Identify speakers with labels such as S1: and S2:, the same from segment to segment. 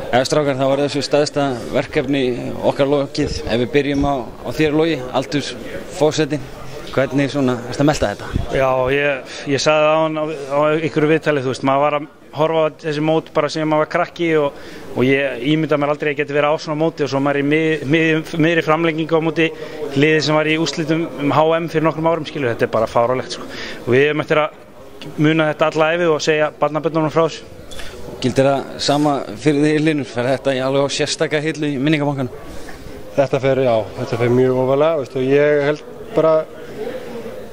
S1: Strákar, þá er þessu staðsta verkefni okkar lokið. Ef við byrjum á þér, Logi, aldursforsetinn. Hvernig svona, ertu að melta þetta?
S2: Já, ég sagði það á hann á einhverju viðtali, þú veist, maður var að horfa á þessi mót bara sem maður var krakki og ég ímynda mér aldrei að ég geti verið á svona móti og svo maður í miðri framlengingu á móti liðið sem var í úrslitum HM fyrir nokkrum árum, skilur, þetta er bara fáránlegt, sko. Og við erum eftir að muna þetta alla ævi og segja barnabörnunum frá þessu.
S1: Gildir það sama fyrir þig, Hlynur? Fer þetta alveg á sérstaka hillu í minningabankanum?
S3: Þetta fer mjög ofalega, veist, og ég held bara,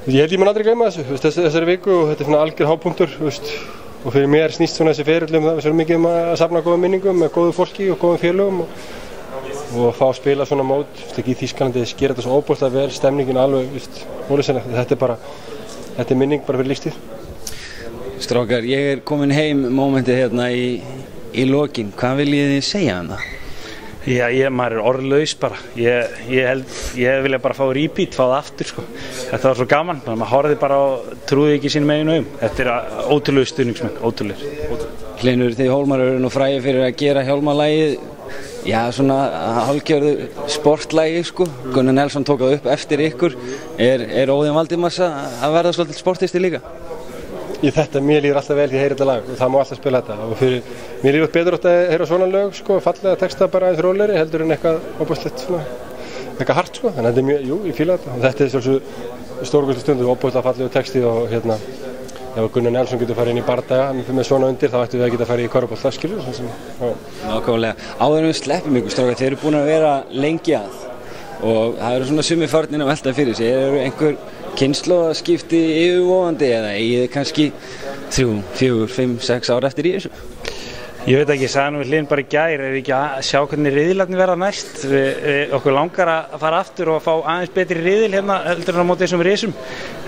S3: ég held ég mun aldrei gleyma þessu, þessari viku, og þetta er svona algjör hápunktur, veist, og fyrir mér snýst svona þessi ferill það, við erum mikið að safna góðum minningum með góðu fólki og góðum félögum og fá að spila svona mót, veist, ekki í Þýskalandi, þess gera þetta svo óbúrslega vel, stemningin alveg, veist, óliðsennilegt, þetta er minning bara fyrir lífstíð.
S1: Strákar, ég er komin heim mómentið hérna í lokin. Hvað viljið þið segja um það?
S2: Já, maður er orðlaus bara. Ég vilja bara fá repeat, fá það aftur, sko. Þetta var svo gaman, maður horfði bara og trúði ekki sínum eigin augum. Þetta er ótrúlegur stuðningsmenn, ótrúlegur.
S1: Hlynur, þið Hólmar eru nú frægir fyrir að gera hjálmalagið, já, svona hálfgerðu sportlagi, sko. Gunnar Nelson tók það upp eftir ykkur. Er Óðinn Valdimars að verða svolítið sportisti líka?
S3: Mér líður alltaf vel því að heyra þetta lag og það má alltaf spila þetta og mér líður betur átt að heyra svona lög, sko, fallega texta bara aðeins rólegri heldur en eitthvað óbúðslegt svona, eitthvað hart, sko, þannig að þetta er mjög, ég fíla þetta og þetta er svolítið stórkostleg stund og óbúðslega fallegu texti og ef Gunnar Nelson getur farið inn í bardaga með svona undir þá ættum við að geta farið í körfubolta, skilur,
S1: Nákvæmlega. Áður en við sleppum ykkur, strákar, þeir eru búin að vera lengi að og það eru svona sumir farnir að velta fyrir sig. Eru einhver kynslóðaskipti yfirvofandi eða eigið þið kannski 3, 4, 5, 6 ár eftir í þessu?
S2: Ég veit ekki, ég sagði nú við Hlyn bara í gær, ef við ekki að sjá hvernig riðlarnir verða næst. Okkur langar að fara aftur og fá aðeins betri riðil hérna heldur en á móti þessum risum.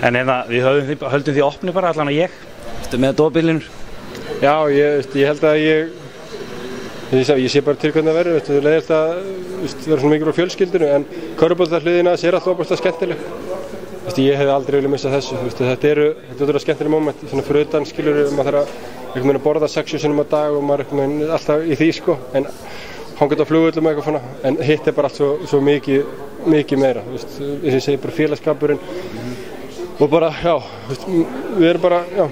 S2: En hérna, við höldum því opni bara, allan að ég.
S1: Ertu með dópillinu?
S3: Já, ég held að ég sé bara til hvernig það verður, það er leiðilegt að vera svona mikið á fjölskyldinu en körfuboltahliðina sér alltaf óbúðslega skemmtileg. Ég hef aldrei viljað missa þessu, þetta eru skemmtileg moment, svona fyrir utan, skilur, maður þarf að borða 6 sinnum á dag og maður er alltaf í því, sko, en hangað á flugvöllum og eitthvað svona, en hitt er bara allt svo mikið meira, eins og ég segi, bara félagskapurinn og bara, já, við erum bara, já.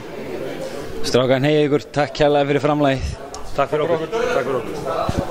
S1: Strákar, hneigja ykkur, takk kærlega fyrir framlagið.
S2: Takk fyrir okkur.